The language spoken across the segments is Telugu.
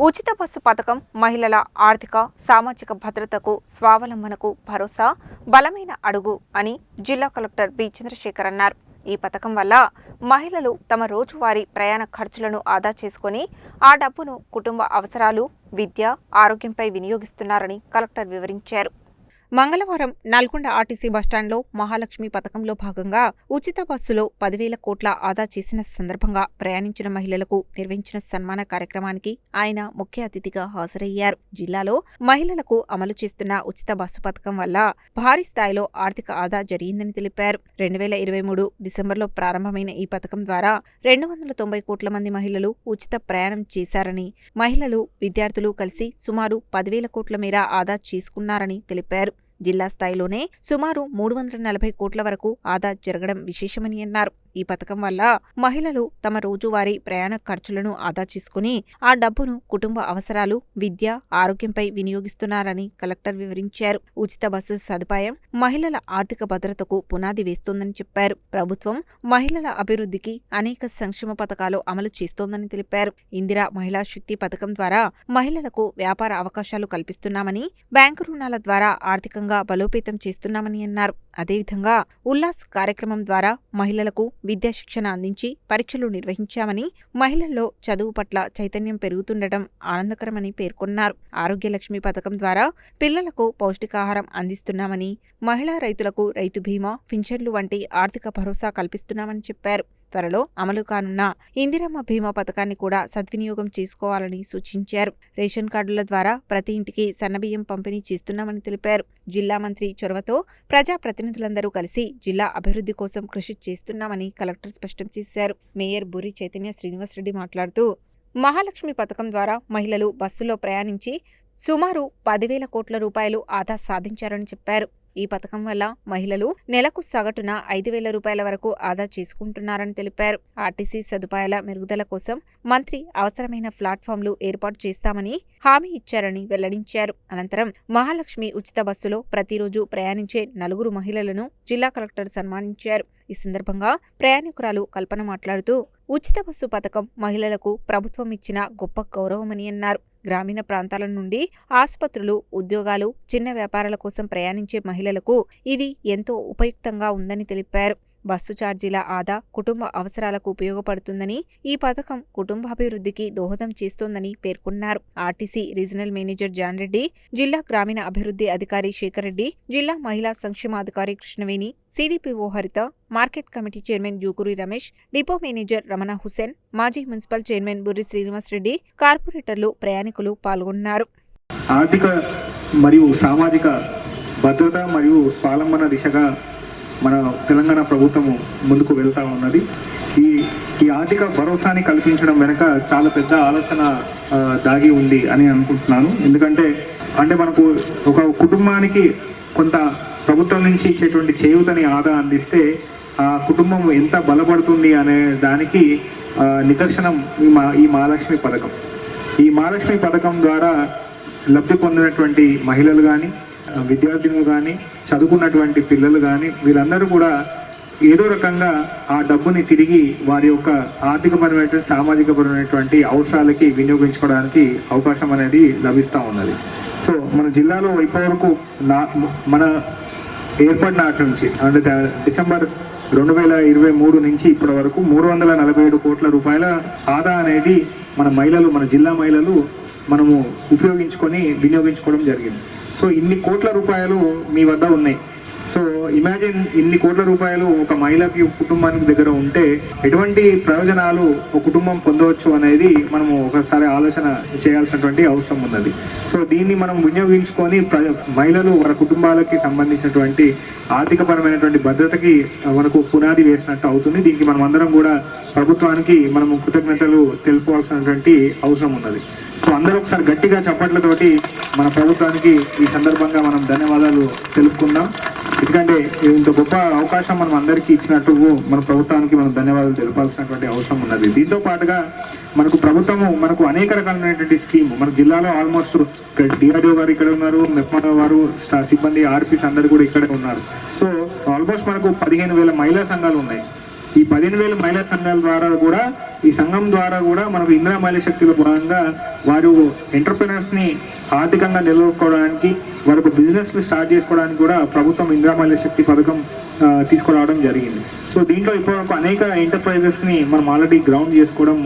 ఉచిత బస్సు పథకం మహిళల ఆర్థిక సామాజిక భద్రతకు స్వావలంబనకు భరోసా బలమైన అడుగు అని జిల్లా కలెక్టర్ బి చంద్రశేఖర్ అన్నారు. ఈ పథకం వల్ల మహిళలు తమ రోజువారీ ప్రయాణ ఖర్చులను ఆదా చేసుకుని ఆ డబ్బును కుటుంబ అవసరాలు, విద్య, ఆరోగ్యంపై వినియోగిస్తున్నారని కలెక్టర్ వివరించారు. మంగళవారం నల్గొండ ఆర్టీసీ బస్టాండ్లో మహాలక్ష్మి పథకంలో భాగంగా ఉచిత బస్సులో 10,000 కోట్ల ఆదా చేసిన సందర్భంగా ప్రయాణించిన మహిళలకు నిర్వహించిన సన్మాన కార్యక్రమానికి ఆయన ముఖ్య అతిథిగా హాజరయ్యారు. జిల్లాలో మహిళలకు అమలు చేస్తున్న ఉచిత బస్సు పథకం వల్ల భారీ స్థాయిలో ఆర్థిక ఆదా జరిగిందని తెలిపారు. 2023 డిసెంబర్లో ప్రారంభమైన ఈ పథకం ద్వారా 290 కోట్ల మంది మహిళలు ఉచిత ప్రయాణం చేశారని, మహిళలు, విద్యార్థులు కలిసి సుమారు 10,000 కోట్ల మేర ఆదా చేసుకున్నారని తెలిపారు. జిల్లా స్థాయిలోనే సుమారు 340 కోట్ల వరకు ఆదా జరగడం విశేషమని అన్నారు. ఈ పథకం వల్ల మహిళలు తమ రోజువారీ ప్రయాణ ఖర్చులను ఆదా చేసుకుని ఆ డబ్బును కుటుంబ అవసరాలు, విద్య, ఆరోగ్యంపై వినియోగిస్తున్నారని కలెక్టర్ వివరించారు. ఉచిత బస్సు సదుపాయం మహిళల ఆర్థిక భద్రతకు పునాది వేస్తోందని చెప్పారు. ప్రభుత్వం మహిళల అభివృద్ధికి అనేక సంక్షేమ పథకాలు అమలు చేస్తోందని తెలిపారు. ఇందిరా మహిళా శక్తి పథకం ద్వారా మహిళలకు వ్యాపార అవకాశాలు కల్పిస్తున్నామని, బ్యాంకు రుణాల ద్వారా ఆర్థికంగా బలోపేతం చేస్తున్నామని అన్నారు. అదేవిధంగా ఉల్లాస్ కార్యక్రమం ద్వారా మహిళలకు విద్యా శిక్షణ అందించి పరీక్షలు నిర్వహించామని, మహిళల్లో చదువు పట్ల చైతన్యం పెరుగుతుండటం ఆనందకరమని పేర్కొన్నారు. ఆరోగ్యలక్ష్మి పథకం ద్వారా పిల్లలకు పౌష్టికాహారం అందిస్తున్నామని, మహిళా రైతులకు రైతు బీమా, పింఛన్లు వంటి ఆర్థిక భరోసా కల్పిస్తున్నామని చెప్పారు. త్వరలో అమలు కానున్న ఇందిరమ్మ బీమా పథకాన్ని కూడా సద్వినియోగం చేసుకోవాలని సూచించారు. రేషన్ కార్డుల ద్వారా ప్రతి ఇంటికి సన్నబియ్యం పంపిణీ చేస్తున్నామని తెలిపారు. జిల్లా మంత్రి చొరవతో ప్రజాప్రతినిధులందరూ కలిసి జిల్లా అభివృద్ధి కోసం కృషి చేస్తున్నామని కలెక్టర్ స్పష్టం చేశారు. మేయర్ బుర్రి చైతన్య శ్రీనివాసరెడ్డి మాట్లాడుతూ, మహాలక్ష్మి పథకం ద్వారా మహిళలు బస్సులో ప్రయాణించి సుమారు 10,000 కోట్ల రూపాయలు ఆదా సాధించారని చెప్పారు. ఈ పథకం వల్ల మహిళలు నెలకు సగటున 5,000 రూపాయల వరకు ఆదా చేసుకుంటున్నారని తెలిపారు. ఆర్టీసీ సదుపాయాల మెరుగుదల కోసం మంత్రి అవసరమైన ప్లాట్ఫామ్లు ఏర్పాటు చేస్తామని హామీ ఇచ్చారని వెల్లడించారు. అనంతరం మహాలక్ష్మి ఉచిత బస్సులో ప్రతిరోజు ప్రయాణించే 4 మహిళలను జిల్లా కలెక్టర్ సన్మానించారు. ఈ సందర్భంగా ప్రయాణికురాలు కల్పన మాట్లాడుతూ, ఉచిత బస్సు పథకం మహిళలకు ప్రభుత్వం ఇచ్చిన గొప్ప గౌరవమని అన్నారు. గ్రామీణ ప్రాంతాల నుండి ఆసుపత్రులు, ఉద్యోగాలు, చిన్న వ్యాపారాల కోసం ప్రయాణించే మహిళలకు ఇది ఎంతో ఉపయుక్తంగా ఉందని తెలిపారు. బస్సు ఛార్జీల ఆదా కుటుంబ అవసరాలకు ఉపయోగపడుతుందని, ఈ పథకం కుటుంబాభివృద్ధికి దోహదం చేస్తోందని పేర్కొన్నారు. RTC regional manager John Reddy, జిల్లా గ్రామీణ అభివృద్ధి అధికారి శేఖర్ రెడ్డి, జిల్లా మహిళా సంక్షేమాధికారి Krishnaveni, CDPO Haritha, market committee chairman Jukuri Ramesh, depot manager Ramana Hussain, మాజీ మున్సిపల్ చైర్మన్ బుర్రి శ్రీనివాసరెడ్డి, కార్పొరేటర్లు, ప్రయాణికులు పాల్గొన్నారు. ఆర్థిక మరియు సామాజిక భద్రత మరియు స్వావలంబన దిశగా మన తెలంగాణ ప్రభుత్వము ముందుకు వెళ్తూ ఉన్నది. ఈ ఆర్థిక భరోసాని కల్పించడం వెనుక చాలా పెద్ద ఆలోచన దాగి ఉంది అని అనుకుంటున్నాను. ఎందుకంటే మనకు ఒక కుటుంబానికి కొంత ప్రభుత్వం నుంచి ఇచ్చేటువంటి చేయూతని ఆదా అందిస్తే ఆ కుటుంబం ఎంత బలపడుతుంది అనే దానికి నిదర్శనం ఈ మహాలక్ష్మి పథకం. ఈ మహాలక్ష్మి పథకం ద్వారా లబ్ధి పొందినటువంటి మహిళలు కానీ, విద్యార్థినులు కానీ, చదువుకున్నటువంటి పిల్లలు కానీ, వీళ్ళందరూ కూడా ఏదో రకంగా ఆ డబ్బుని తిరిగి వారి యొక్క ఆర్థికపరమైనటువంటి, సామాజికపరమైనటువంటి అవసరాలకి వినియోగించుకోవడానికి అవకాశం అనేది లభిస్తూ ఉన్నది. సో మన జిల్లాలో ఇప్పటివరకు మన ఏర్పడిన నాటి నుంచి అంటే డిసెంబర్ 2023 నుంచి ఇప్పటి వరకు 347 కోట్ల రూపాయల ఆదా అనేది మన జిల్లా మహిళలు మనము వినియోగించుకోవడం జరిగింది. సో ఇన్ని కోట్ల రూపాయలు మీ వద్ద ఉన్నాయి. సో ఇమాజిన్ ఇన్ని కోట్ల రూపాయలు ఒక మహిళకి, కుటుంబానికి దగ్గర ఉంటే ఎటువంటి ప్రయోజనాలు ఒక కుటుంబం పొందవచ్చు అనేది మనము ఒకసారి ఆలోచన చేయాల్సినటువంటి అవసరం ఉన్నది. సో దీన్ని మనం వినియోగించుకొని మహిళలు వారి కుటుంబాలకి సంబంధించినటువంటి ఆర్థికపరమైనటువంటి భద్రతకి మనకు పునాది వేసినట్టు అవుతుంది. దీనికి మనం అందరం కూడా ప్రభుత్వానికి మనము కృతజ్ఞతలు తెలుపుకోవాల్సినటువంటి అవసరం ఉన్నది. సో అందరూ ఒకసారి గట్టిగా చప్పట్లతోటి మన ప్రభుత్వానికి ఈ సందర్భంగా మనం ధన్యవాదాలు తెలుపుకుందాం. ఎందుకంటే ఇంత గొప్ప అవకాశం మనం అందరికీ ఇచ్చినట్టు మన ప్రభుత్వానికి మనం ధన్యవాదాలు తెలపాల్సినటువంటి అవసరం ఉన్నది. దీంతో పాటుగా ప్రభుత్వము అనేక రకాలైనటువంటి స్కీమ్ మన జిల్లాలో ఆల్మోస్ట్ డిఆర్డిఓ గారు ఇక్కడ ఉన్నారు, మెప్మా వారు, సిబ్బంది, ఆర్పీస్ అందరు కూడా ఇక్కడే ఉన్నారు. సో ఆల్మోస్ట్ మనకు 15,000 మహిళా సంఘాలు ఉన్నాయి. ఈ 15,000 మహిళా సంఘాల ద్వారా కూడా ఈ సంఘం ద్వారా కూడా మనకు ఇందిరా మహిళా శక్తిలో భాగంగా వారు ఎంటర్ప్రినర్స్ని ఆర్థికంగా నిలబెట్టుకోవడానికి వారికి బిజినెస్లు స్టార్ట్ చేసుకోవడానికి కూడా ప్రభుత్వం ఇందిరా మహిళా శక్తి పథకం తీసుకురావడం జరిగింది. సో దీంట్లో ఇప్పటివరకు అనేక ఎంటర్ప్రైజెస్ని మనం ఆల్రెడీ గ్రౌండ్ చేసుకోవడం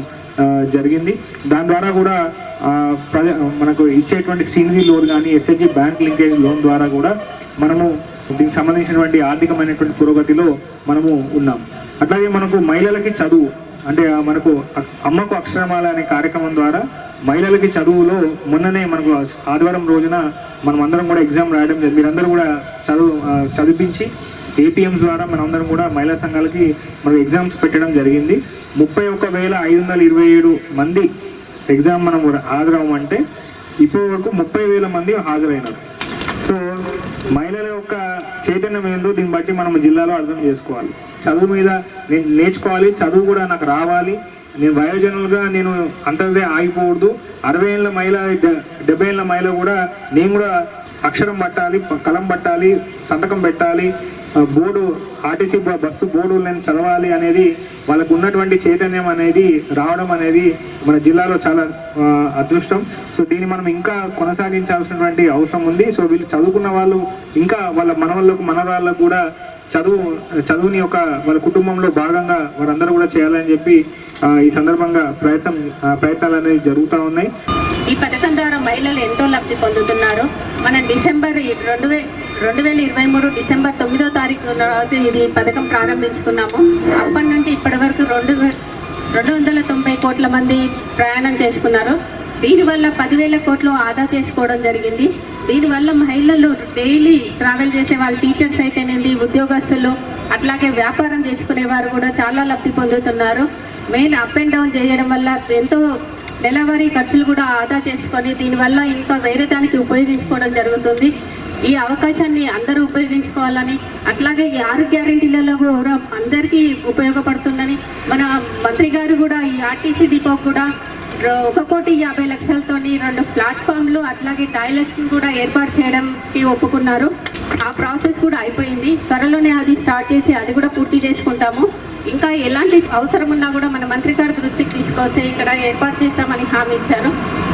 జరిగింది. దాని ద్వారా కూడా మనకు ఇచ్చేటువంటి శ్రీనిధి లోన్ కానీ ఎస్హెచ్జి బ్యాంక్ లింకేజ్ లోన్ ద్వారా కూడా మనము దీనికి సంబంధించినటువంటి ఆర్థికమైనటువంటి పురోగతిలో మనము ఉన్నాం. అట్లాగే మనకు మహిళలకి చదువు అంటే మనకు అమ్మకు అక్షరమాల అనే కార్యక్రమం ద్వారా మహిళలకి చదువులో మొన్ననే మనకు ఆదివారం రోజున మనం అందరం కూడా ఎగ్జామ్ రాయడం జరిగింది. మీరందరూ కూడా చదివించి ఏపీఎంస్ ద్వారా మనందరం కూడా మహిళా సంఘాలకి మనకు ఎగ్జామ్స్ పెట్టడం జరిగింది. 31,527 మంది ఎగ్జామ్ మనం హాజరవ్వమంటే ఇప్పటి వరకు 30,000 మంది హాజరైనారు. సో మహిళల యొక్క చైతన్యం ఏందో దీన్ని బట్టి మనం జిల్లాలో అర్థం చేసుకోవాలి. చదువు మీద నేను నేర్చుకోవాలి, చదువు కూడా నాకు రావాలి, నేను వయోజనులుగా నేను అంతదే ఆగిపోకూడదు. 60 ఏళ్ళ మహిళ 70 ఏళ్ళ మహిళ కూడా నేను కూడా అక్షరం పట్టాలి, కలం పట్టాలి, సంతకం పెట్టాలి, బోర్డు ఆర్టీసీ బస్సు బోర్డు నేను చదవాలి అనేది వాళ్ళకు ఉన్నటువంటి చైతన్యం అనేది రావడం అనేది మన జిల్లాలో చాలా అదృష్టం. సో దీన్ని మనం ఇంకా కొనసాగించాల్సినటువంటి అవసరం ఉంది. సో వీళ్ళు చదువుకున్న వాళ్ళు ఇంకా వాళ్ళ మనవాళ్ళకు కూడా చదువుని ఒక వాళ్ళ కుటుంబంలో భాగంగా వారందరూ కూడా చేయాలని చెప్పి ఈ సందర్భంగా ప్రయత్నాలు అనేవి జరుగుతూ ఉన్నాయి. ఈ పథకం ద్వారా మహిళలు ఎంతో లబ్ధి పొందుతున్నారు. మనం డిసెంబర్ 2023 డిసెంబర్ 9వ తారీఖు రోజు ఇది పథకం ప్రారంభించుకున్నాము. అప్పటి నుంచి ఇప్పటి వరకు 290 కోట్ల మంది ప్రయాణం చేసుకున్నారు. దీనివల్ల 10,000 కోట్లు ఆదా చేసుకోవడం జరిగింది. దీనివల్ల మహిళలు డైలీ ట్రావెల్ చేసే వాళ్ళు టీచర్స్ అయితేనేది, ఉద్యోగస్తులు, అట్లాగే వ్యాపారం చేసుకునే వారు కూడా చాలా లబ్ధి పొందుతున్నారు. మెయిన్ అప్ అండ్ డౌన్ చేయడం వల్ల ఎంతో నెలవారీ ఖర్చులు కూడా ఆదా చేసుకొని దీనివల్ల ఇంకా వేరే దానికి ఉపయోగించుకోవడం జరుగుతుంది. ఈ అవకాశాన్ని అందరూ ఉపయోగించుకోవాలని, అట్లాగే ఈ 6 గ్యారెంటీలలో కూడా అందరికీ ఉపయోగపడుతుందని మన మంత్రి గారు కూడా ఈ ఆర్టీసీ డిపో కూడా 1,50,00,000తోని 2 ప్లాట్ఫామ్లు అట్లాగే టాయిలెట్స్ని కూడా ఏర్పాటు చేయడానికి ఒప్పుకున్నారు. ఆ ప్రాసెస్ కూడా అయిపోయింది. త్వరలోనే అది స్టార్ట్ చేసి అది కూడా పూర్తి చేసుకుంటాము. ఇంకా ఎలాంటి అవసరం ఉన్నా కూడా మన మంత్రి గారి దృష్టికి తీసుకొస్తే ఇక్కడ ఏర్పాటు చేస్తామని హామీ ఇచ్చారు.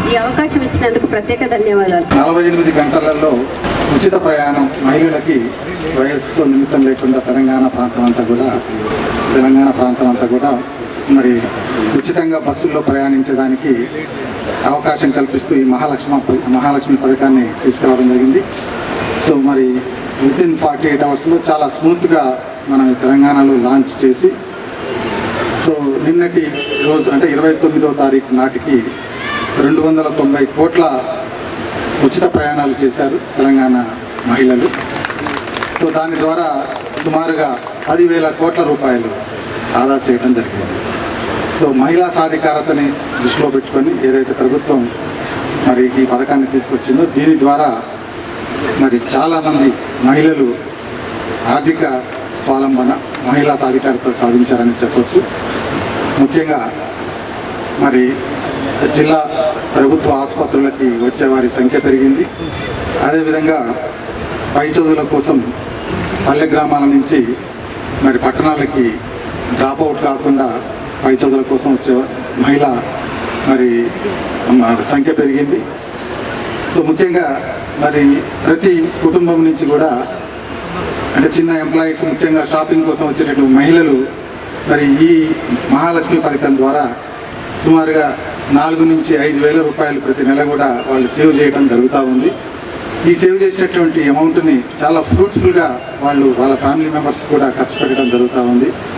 ఈ అవకాశం ఇచ్చినందుకు ప్రత్యేక ధన్యవాదాలు. 48 గంటలలో ఉచిత ప్రయాణం మహిళలకి వయస్సుతో నిమిత్తం లేకుండా తెలంగాణ ప్రాంతం అంతా కూడా మరి ఉచితంగా బస్సుల్లో ప్రయాణించడానికి అవకాశం కల్పిస్తూ ఈ మహాలక్ష్మి పథకాన్ని తీసుకురావడం జరిగింది. సో మరి వితిన్ 48 అవర్స్లో చాలా స్మూత్గా మనం తెలంగాణలో లాంచ్ చేసి, సో నిన్నటి రోజు అంటే 29వ తారీఖు నాటికి 290 కోట్ల ఉచిత ప్రయాణాలు చేశారు తెలంగాణ మహిళలు. సో దాని ద్వారా సుమారుగా 10,000 కోట్ల రూపాయలు ఆదా చేయడం జరిగింది. సో మహిళా సాధికారతని దృష్టిలో పెట్టుకొని ఏదైతే ప్రభుత్వం మరి ఈ పథకాన్ని తీసుకొచ్చిందో దీని ద్వారా మరి చాలామంది మహిళలు ఆర్థిక స్వావలంబన, మహిళా సాధికారత సాధించారని చెప్పొచ్చు. ముఖ్యంగా మరి జిల్లా ప్రభుత్వ ఆసుపత్రులకి వచ్చే వారి సంఖ్య పెరిగింది. అదేవిధంగా పై చదువుల కోసం పల్లె గ్రామాల నుంచి మరి పట్టణాలకి డ్రాప్ అవుట్ కాకుండా పై చదువుల కోసం వచ్చే మహిళ మరి సంఖ్య పెరిగింది. సో ముఖ్యంగా మరి ప్రతి కుటుంబం నుంచి కూడా అంటే చిన్న ఎంప్లాయీస్, ముఖ్యంగా షాపింగ్ కోసం వచ్చేటటువంటి మహిళలు మరి ఈ మహాలక్ష్మి పథకం ద్వారా సుమారుగా 4 నుంచి 5,000 రూపాయలు ప్రతి నెల కూడా వాళ్ళు సేవ్ చేయడం జరుగుతూ ఉంది. ఈ సేవ్ చేసినటువంటి అమౌంట్ని చాలా ఫ్రూట్ఫుల్గా వాళ్ళ ఫ్యామిలీ మెంబర్స్ కూడా ఖర్చు పెట్టడం జరుగుతూ ఉంది.